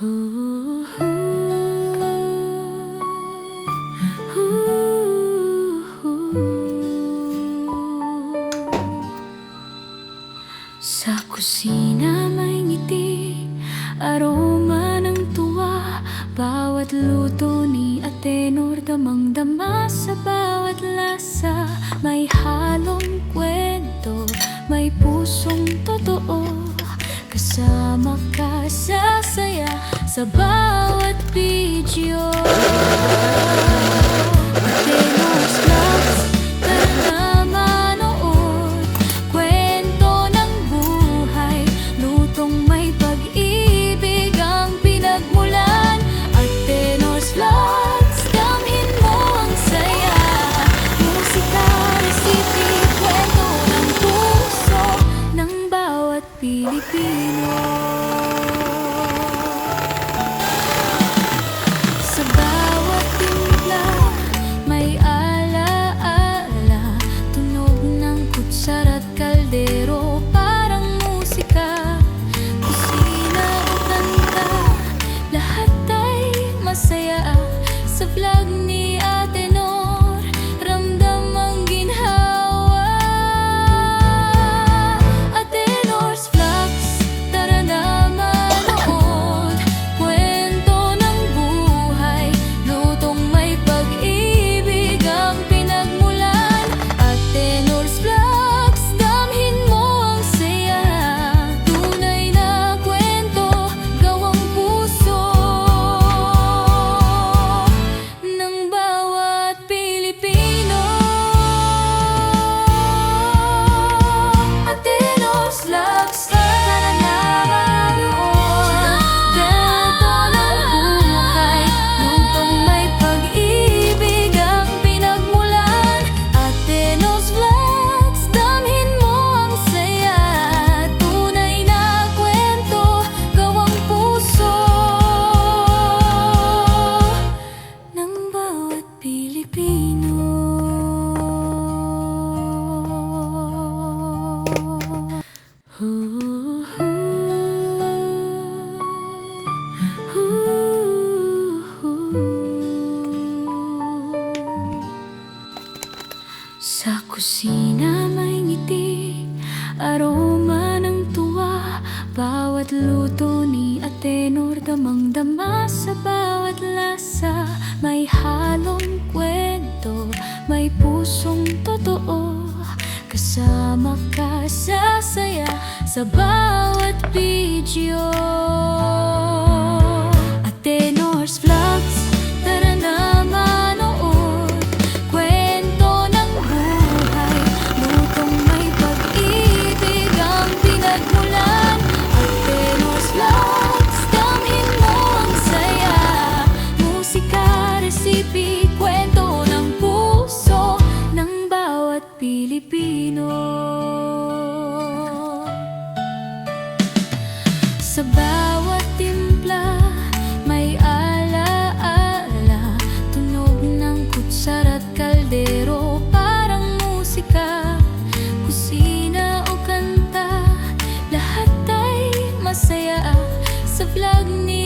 Sa kusina may ngiti, aroma ng tuwa. Bawat luto ni Atenor, damang-dama sa bawat lasa. May halong kwento, may pusong totoo. Kasama ka sa saya sa bawat video. Atenor's Vlogs, tara na manood. Kwento ng buhay, lutong may pag-ibig ang pinagmulan. Atenor's Vlogs, damhin mo ang saya. Musika, recipe, kwento ng puso ng bawat Pilipino. Sa bawat timpla may ala-ala, tunog ng kutsara't kaldero, parang musika. Kusina o kanta, lahat ay masaya. Sa vlog ni Atenor, ramdam ang ginhawa. Atenor's Vlogs, tara na manood. Kwento ng buhay, lutong may pag-ibig ang pinagmulan. Atenor's Vlogs, damhin mo ang saya. Tunay na kwento, gawang puso ng bawat Pilipino. Atenor's Vlogs, tara na manood. Kwento ng buhay, lutong may pag-ibig ang pinagmulan. Atenor's Vlogs, damhin mo ang saya. Tunay na kwento, gawang puso ng bawat Pilipino. Sa kusina may ngiti, aroma ng tuwa. Bawat luto ni Atenor, damang-dama sa bawat lasa. May halong kwento, may pusong totoo. Kasama ka sa saya sa bawat video. Atenor's Vlogs, tara na manood. Kwento ng buhay, lutong may pag-ibig ang pinagmulan. Atenor's Vlogs, damhin mo ang saya. Musika, recipe, kwento ng puso ng bawat Pilipino. Sa bawat timpla may ala-ala, tunog ng kutsara't kaldero, parang musika. Kusina o kanta, lahat ay masaya. Sa vlog ni